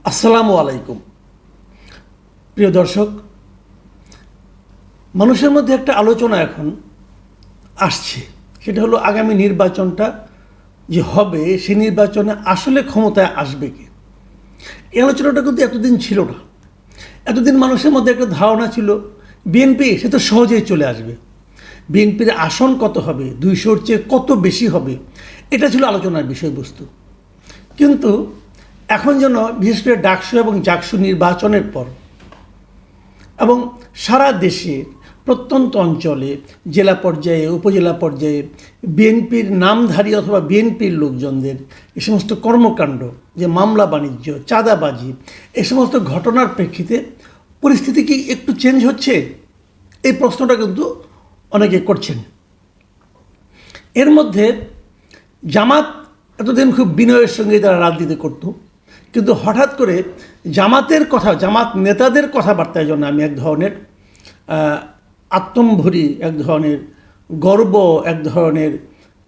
আসসালামু আলাইকুম। প্রিয় দর্শক, মানুষের মধ্যে একটা আলোচনা এখন আসছে, সেটা হলো আগামী নির্বাচনটা যে হবে সেই নির্বাচনে আসলে ক্ষমতায় আসবে কি। এই আলোচনাটা কিন্তু এতদিন ছিল না। এতদিন মানুষের মধ্যে একটা ধারণা ছিল বিএনপি সে তো সহজেই চলে আসবে, বিএনপির আসন কত হবে, 200-র চেয়ে কত বেশি হবে, এটা ছিল আলোচনার বিষয়বস্তু। কিন্তু এখন যেন বিশেষ করে ডাকসু এবং জাকসু নির্বাচনের পর এবং সারা দেশে প্রত্যন্ত অঞ্চলে জেলা পর্যায়ে উপজেলা পর্যায়ে বিএনপির নামধারী অথবা বিএনপির লোকজনদের এ সমস্ত কর্মকাণ্ড, যে মামলা বাণিজ্য, চাঁদাবাজি, এই সমস্ত ঘটনার প্রেক্ষিতে পরিস্থিতি কি একটু চেঞ্জ হচ্ছে, এই প্রশ্নটা কিন্তু অনেকে করছেন। এর মধ্যে জামাত এতদিন খুব বিনয়ের সঙ্গে তারা রাজনীতি করত, কিন্তু হঠাৎ করে জামাতের কথা, জামাত নেতাদের কথাবার্তার জন্য আমি এক ধরনের আত্মম্ভরি, এক ধরনের গর্ব, এক ধরনের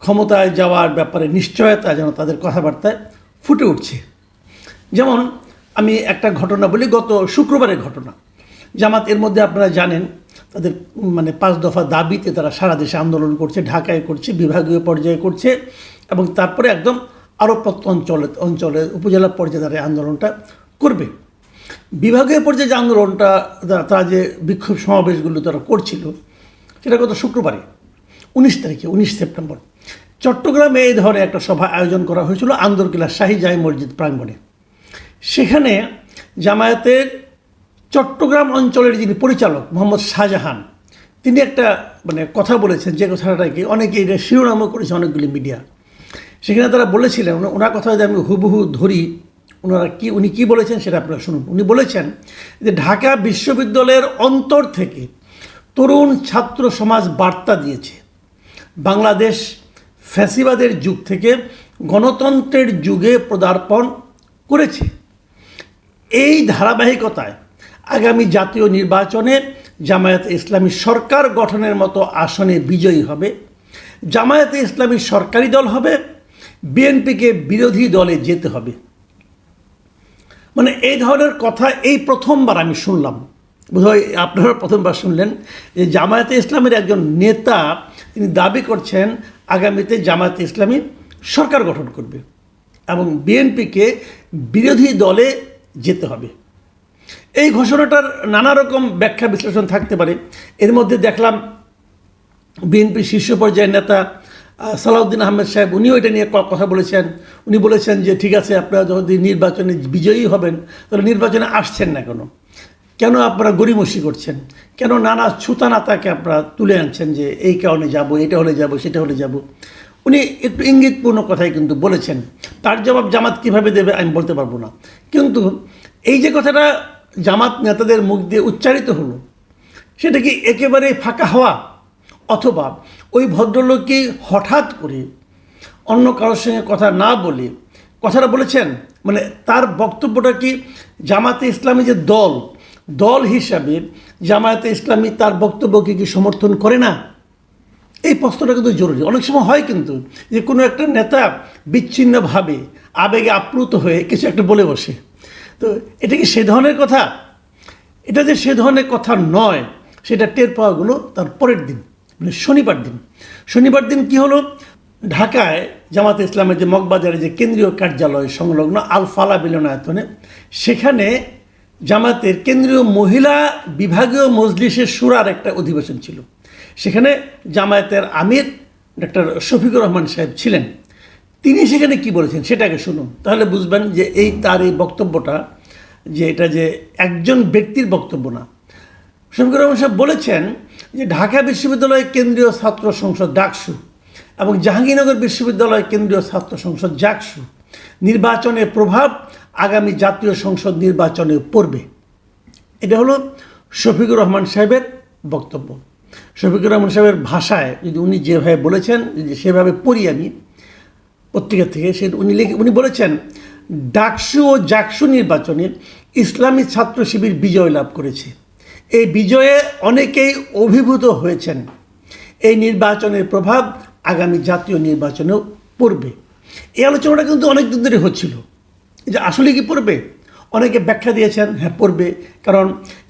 ক্ষমতায় যাওয়ার ব্যাপারে নিশ্চয়তা যেন তাদের কথাবার্তায় ফুটে উঠছে। যেমন আমি একটা ঘটনা বলি, গত শুক্রবারের ঘটনা। জামাত এর মধ্যে আপনারা জানেন তাদের 5 দফা দাবিতে তারা সারা দেশে আন্দোলন করছে, ঢাকায় করছে, বিভাগীয় পর্যায়ে করছে এবং তারপরে একদম আরও অঞ্চলে উপজেলা পর্যায়ে তারা আন্দোলনটা করবে। বিভাগীয় পর্যায়ে যে আন্দোলনটা তারা যে বিক্ষোভ সমাবেশগুলো তারা করছিল, সেটা গত শুক্রবারে 19 সেপ্টেম্বর চট্টগ্রামে এই ধরনের একটা সভা আয়োজন করা হয়েছিল আন্দরকিল্লা শাহী জামে মসজিদ প্রাঙ্গণে। সেখানে জামায়াতের চট্টগ্রাম অঞ্চলের যিনি পরিচালক মোহাম্মদ শাহজাহান, তিনি একটা কথা বলেছেন, যে কথাটা কি অনেকে এটা শিরোনামও করেছে অনেকগুলি মিডিয়া। সেখানে তারা বলেছিলেন, ওনার কথা যদি আমি হুবহু ধরি, উনি কি বলেছেন সেটা আপনারা শুনুন। উনি বলেছেন যে ঢাকা বিশ্ববিদ্যালয়ের অন্তর থেকে তরুণ ছাত্র সমাজ বার্তা দিয়েছে, বাংলাদেশ ফ্যাসিবাদের যুগ থেকে গণতন্ত্রের যুগে পদার্পণ করেছে। এই ধারাবাহিকতায় আগামী জাতীয় নির্বাচনে জামায়াতে ইসলামী সরকার গঠনের মতো আসনে বিজয়ী হবে। জামায়াতে ইসলামী সরকারি দল হবে, বিএনপিকে বিরোধী দলে যেতে হবে। এই ধরনের কথা এই প্রথমবার আমি শুনলাম। বোধহয় আপনারা প্রথমবার শুনলেন যে জামায়াতে ইসলামের একজন নেতা তিনি দাবি করছেন আগামীতে জামায়াতে ইসলামী সরকার গঠন করবে এবং বিএনপিকে বিরোধী দলে যেতে হবে। এই ঘোষণাটার নানা রকম ব্যাখ্যা বিশ্লেষণ থাকতে পারে। এর মধ্যে দেখলাম বিএনপি শীর্ষ পর্যায়ের নেতা সালাউদ্দিন আহমেদ সাহেব, উনিও এটা নিয়ে কথা বলেছেন। উনি বলেছেন যে ঠিক আছে, আপনারা যদি নির্বাচনে বিজয়ী হবেন তাহলে নির্বাচনে আসছেন না কেন আপনারা গড়িমসি করছেন, কেন নানা ছুতানাতাকে আপনারা তুলে আনছেন যে এই কারণে যাব, এটা হলে যাব, সেটা হলে যাব। উনি একটু ইঙ্গিতপূর্ণ কথাই কিন্তু বলেছেন। তার জবাব জামাত কীভাবে দেবে আমি বলতে পারবো না, কিন্তু এই যে কথাটা জামাত নেতাদের মুখ দিয়ে উচ্চারিত হলো, সেটা কি একেবারে ফাঁকা হওয়া, অথবা ওই ভদ্রলোকই হঠাৎ করে অন্য কারোর সঙ্গে কথা না বলে কথাটা বলেছেন? তার বক্তব্যটা কি জামাতে ইসলামী যে দল হিসাবে জামায়াতে ইসলামী তার বক্তব্যকে কি সমর্থন করে না? এই প্রশ্নটা কিন্তু জরুরি। অনেক সময় হয় কিন্তু যে কোনো একটা নেতা বিচ্ছিন্নভাবে আবেগে আপ্লুত হয়ে কিছু একটা বলে বসে, তো এটা কি সে ধরনের কথা? এটা যে সে ধরনের কথা নয় সেটা টের পাওয়াগুলো তার পরের দিন, শনিবার দিন কি হলো, ঢাকায় জামাতে ইসলামের যে মগবাজারে যে কেন্দ্রীয় কার্যালয় সংলগ্ন আল ফালাহ মিলনায়তনে, সেখানে জামাতের কেন্দ্রীয় মহিলা বিভাগীয় মজলিসের শুরার একটা অধিবেশন ছিল। সেখানে জামায়াতের আমির ডক্টর শফিকুর রহমান সাহেব ছিলেন। তিনি সেখানে কি বলেছেন সেটাকে শুনুন, তাহলে বুঝবেন যে তার এই বক্তব্যটা যে এটা যে একজন ব্যক্তির বক্তব্য না। শফিকুর রহমান সাহেব বলেছেন যে ঢাকা বিশ্ববিদ্যালয় কেন্দ্রীয় ছাত্র সংসদ ডাকসু এবং জাহাঙ্গীরনগর বিশ্ববিদ্যালয় কেন্দ্রীয় ছাত্র সংসদ জাকসু নির্বাচনের প্রভাব আগামী জাতীয় সংসদ নির্বাচনে পড়বে। এটা হলো শফিকুর রহমান সাহেবের বক্তব্য। শফিকুর রহমান সাহেবের ভাষায় যদি উনি যেভাবে বলেছেন, সেভাবে পড়ি আমি পত্রিকা থেকে, উনি বলেছেন ডাকসু ও জাকসু নির্বাচনে ইসলামী ছাত্র শিবির বিজয় লাভ করেছে। এই বিজয়ে অনেকেই অভিভূত হয়েছেন। এই নির্বাচনের প্রভাব আগামী জাতীয় নির্বাচনেও পড়বে। এই আলোচনাটা কিন্তু অনেক দিন ধরে হচ্ছিল যে আসলে কি পড়বে। অনেকে ব্যাখ্যা দিয়েছেন হ্যাঁ পড়বে, কারণ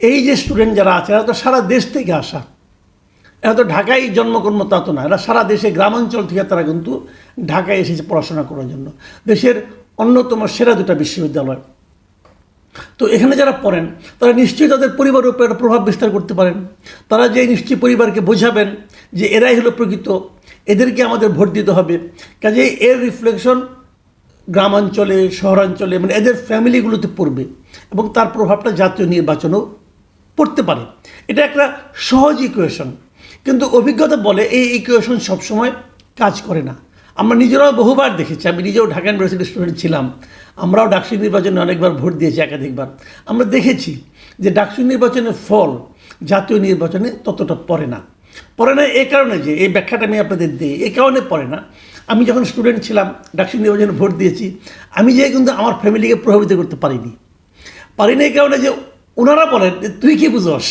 এই যে স্টুডেন্ট যারা আছে এরা তো সারা দেশ থেকে আসা, এরা তো ঢাকায় জন্মকর্ম তা তো না, এরা সারা দেশে গ্রামাঞ্চল থেকে তারা কিন্তু ঢাকায় এসেছে পড়াশোনা করার জন্য, দেশের অন্যতম সেরা দুটো বিশ্ববিদ্যালয়। তো এখানে যারা পড়েন তারা নিশ্চয়ই তাদের পরিবারের উপর একটা প্রভাব বিস্তার করতে পারেন। তারা যে নিশ্চয়ই পরিবারকে বোঝাবেন যে এরাই হলো প্রকৃত, এদেরকে আমাদের ভোট দিতে হবে। কাজেই এর রিফ্লেকশন গ্রামাঞ্চলে, শহরাঞ্চলে, মানে এদের ফ্যামিলিগুলোতে পড়বে এবং তার প্রভাবটা জাতীয় নির্বাচনেও পড়তে পারে। এটা একটা সহজ ইকুয়েশন, কিন্তু অভিজ্ঞতা বলে এই ইকুয়েশন সবসময় কাজ করে না। আমরা নিজেরাও বহুবার দেখেছি, আমি নিজেও ঢাকা ইউনিভার্সিটির স্টুডেন্ট ছিলাম, আমরাও ডাকসু নির্বাচনে অনেকবার ভোট দিয়েছি, একাধিকবার। আমরা দেখেছি যে ডাকসু নির্বাচনের ফল জাতীয় নির্বাচনে ততটা পড়ে না। এই কারণে যে এই ব্যাখ্যাটা আমি আপনাদের দিই, এই কারণে পড়ে না, আমি যখন স্টুডেন্ট ছিলাম ডাকসু নির্বাচনে ভোট দিয়েছি, আমি যে কিন্তু আমার ফ্যামিলিকে প্রভাবিত করতে পারিনি এই কারণে যে ওনারা বলেন তুই কি বুঝস।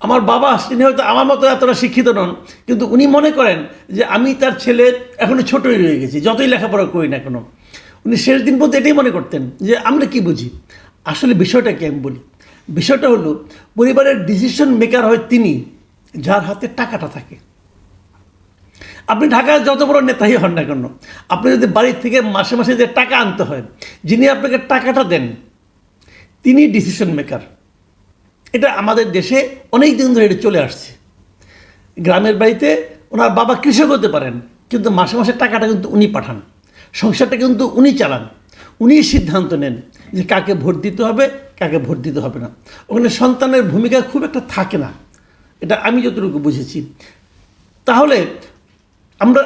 আমার বাবা তিনি হয়তো আমার মতো এতটা শিক্ষিত নন, কিন্তু উনি মনে করেন যে আমি তার ছেলে এখনও ছোটই রয়ে গেছি, যতই লেখাপড়া করি না কেন। উনি শেষ দিন পর্যন্ত এটাই মনে করতেন যে আমরা কি বুঝি। আসলে বিষয়টা কি আমি বলি, বিষয়টা হলো পরিবারের ডিসিশন মেকার হয় তিনি যার হাতে টাকাটা থাকে। আপনি ঢাকায় যত বড় নেতাই হন না কেন, আপনি যদি বাড়ির থেকে মাসে মাসে যে টাকা আনতে হয়, যিনি আপনাকে টাকাটা দেন তিনি ডিসিশন মেকার। এটা আমাদের দেশে অনেক দিন ধরে এটা চলে আসছে। গ্রামের বাড়িতে ওনার বাবা কৃষক হতে পারেন, কিন্তু মাসে মাসে টাকাটা কিন্তু উনি পাঠান, সংসারটা কিন্তু উনি চালান, উনিই সিদ্ধান্ত নেন যে কাকে ভোট দিতে হবে, কাকে ভোট দিতে হবে না। ওখানে সন্তানের ভূমিকা খুব একটা থাকে না, এটা আমি যতটুকু বুঝেছি। তাহলে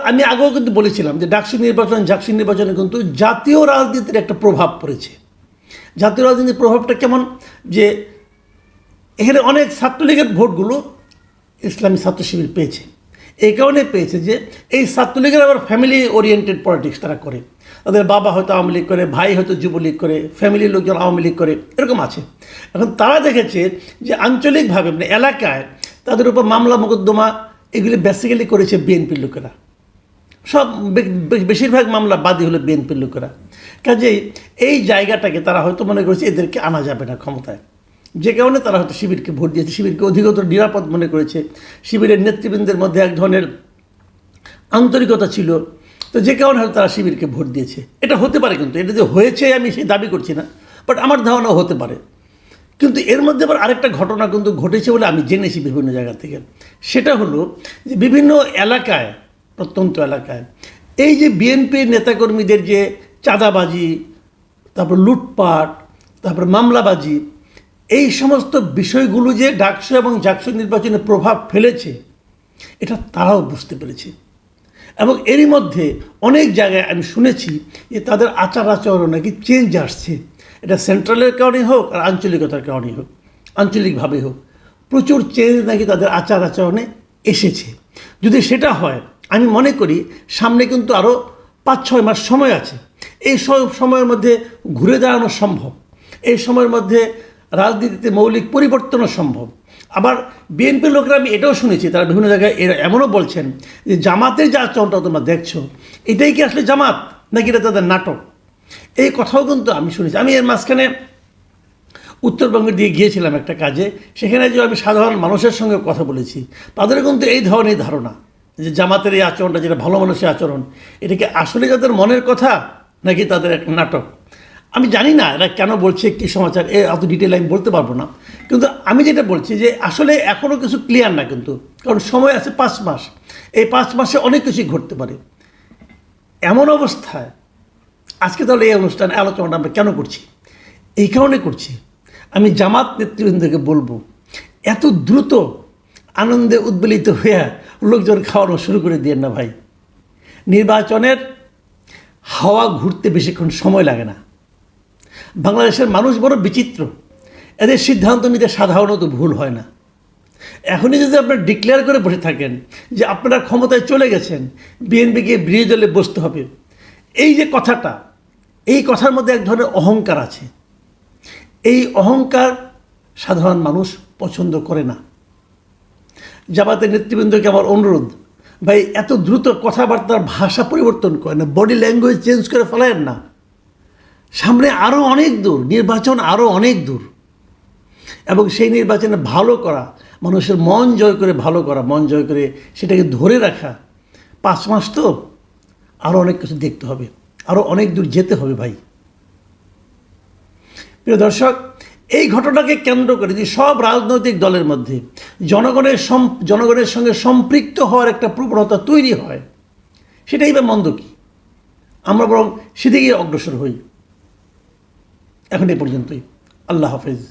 আমি আগেও কিন্তু বলেছিলাম যে ডাকসু নির্বাচনে কিন্তু জাতীয় রাজনীতির একটা প্রভাব পড়েছে। জাতীয় রাজনীতির প্রভাবটা কেমন, যে এখানে অনেক ছাত্রলীগের ভোটগুলো ইসলামী ছাত্র শিবির পেয়েছে। এই কারণে পেয়েছে যে এই ছাত্রলীগের আবার ফ্যামিলি ওরিয়েন্টেড পলিটিক্স তারা করে, তাদের বাবা হয়তো আওয়ামী লীগ করে, ভাই হয়তো যুবলীগ করে, ফ্যামিলির লোকজন আওয়ামী লীগ করে, এরকম আছে। এখন তারা দেখেছে যে আঞ্চলিকভাবে মানে এলাকায় তাদের উপর মামলা মোকদ্দমা এগুলি বেসিক্যালি করেছে বিএনপির লোকেরা, সব বেশিরভাগ মামলা বাদী হলো বিএনপির লোকেরা। কাজেই এই জায়গাটাকে তারা হয়তো মনে করেছে এদেরকে আনা যাবে না ক্ষমতায়, যে কারণে তারা হয়তো শিবিরকে ভোট দিয়েছে, শিবিরকে অধিকতর নিরাপদ মনে করেছে। শিবিরের নেতৃবৃন্দের মধ্যে এক ধরনের আন্তরিকতা ছিল, তো যে কারণে হয়তো তারা শিবিরকে ভোট দিয়েছে। এটা হতে পারে, কিন্তু এটা যে হয়েছে আমি সেই দাবি করছি না, বাট আমার ধারণাও হতে পারে। কিন্তু এর মধ্যে আবার আরেকটা ঘটনা কিন্তু ঘটেছে বলে আমি জেনেছি বিভিন্ন জায়গা থেকে। সেটা হলো যে বিভিন্ন এলাকায়, প্রত্যন্ত এলাকায় এই যে বিএনপির নেতাকর্মীদের যে চাঁদাবাজি, তারপর লুটপাট, তারপর মামলাবাজি, এই সমস্ত বিষয়গুলো যে ডাকসু এবং জাকসু নির্বাচনে প্রভাব ফেলেছে এটা তারাও বুঝতে পেরেছে। এবং এরই মধ্যে অনেক জায়গায় আমি শুনেছি যে তাদের আচার আচরণ নাকি চেঞ্জ আসছে। এটা সেন্ট্রালের কারণেই হোক আর আঞ্চলিকতার কারণেই হোক, আঞ্চলিকভাবেই হোক, প্রচুর চেঞ্জ নাকি তাদের আচার আচরণে এসেছে। যদি সেটা হয়, আমি মনে করি সামনে কিন্তু আরও 5-6 মাস সময় আছে। এই সময়ের মধ্যে ঘুরে দাঁড়ানো সম্ভব, এই সময়ের মধ্যে রাজনীতিতে মৌলিক পরিবর্তনও সম্ভব। আবার বিএনপির লোকেরা আমি এটাও শুনেছি, তারা বিভিন্ন জায়গায় এমনও বলছেন যে জামাতের যে আচরণটা তোমরা দেখছো এটাই কি আসলে জামাত নাকি এটা তাদের নাটক, এই কথাও কিন্তু আমি শুনেছি। আমি এর মাঝখানে উত্তরবঙ্গের দিয়ে গিয়েছিলাম একটা কাজে, সেখানে যে আমি সাধারণ মানুষের সঙ্গে কথা বলেছি, তাদের কিন্তু এই ধরনের ধারণা যে জামাতের এই আচরণটা যেটা ভালো মানুষের আচরণ, এটা কি আসলে তাদের মনের কথা নাকি তাদের একটা নাটক। আমি জানি না এরা কেন বলছে, কী সমাচার, এত ডিটেল আমি বলতে পারবো না। কিন্তু আমি যেটা বলছি যে আসলে এখনও কিছু ক্লিয়ার না, কিন্তু কারণ সময় আছে 5 মাস, এই 5 মাসে অনেক কিছুই ঘটতে পারে। এমন অবস্থায় আজকে তাহলে এই অনুষ্ঠানে আলোচনাটা আমরা কেন করছি, এই কারণে করছি। আমি জামাত নেতৃবৃন্দকে বলবো, এত দ্রুত আনন্দে উদ্বেলিত হয়ে লোকজন খাওয়ানো শুরু করে দিয়েন না ভাই। নির্বাচনের হাওয়া ঘুরতে বেশিক্ষণ সময় লাগে না। বাংলাদেশের মানুষ বড় বিচিত্র, এদের সিদ্ধান্ত নিতে সাধারণত ভুল হয় না। এখনই যদি আপনারা ডিক্লেয়ার করে বসে থাকেন যে আপনারা ক্ষমতায় চলে গেছেন, বিএনপিকে বিরোধী দলে বসতে হবে, এই যে কথাটা, এই কথার মধ্যে এক ধরনের অহংকার আছে। এই অহংকার সাধারণ মানুষ পছন্দ করে না। জামাতের নেতৃবৃন্দকে আমার অনুরোধ, ভাই এত দ্রুত কথাবার্তার ভাষা পরিবর্তন করেন না, বডি ল্যাঙ্গুয়েজ চেঞ্জ করে ফেলেন না। সামনে আরও অনেক দূর, নির্বাচন আরও অনেক দূর, এবং সেই নির্বাচনে ভালো করা, মানুষের মন জয় করে ভালো করা, মন জয় করে সেটাকে ধরে রাখা, 5 মাস তো আরও অনেক কিছু দেখতে হবে, আরও অনেক দূর যেতে হবে ভাই। প্রিয় দর্শক, এই ঘটনাকে কেন্দ্র করে যে সব রাজনৈতিক দলের মধ্যে জনগণের সঙ্গে সম্পৃক্ত হওয়ার একটা প্রবণতা তৈরি হয়, সেটাই বা মন্দ কি? আমরা বরং সেদিকেই অগ্রসর হই। এখন এই পর্যন্তই। আল্লাহ হাফেজ।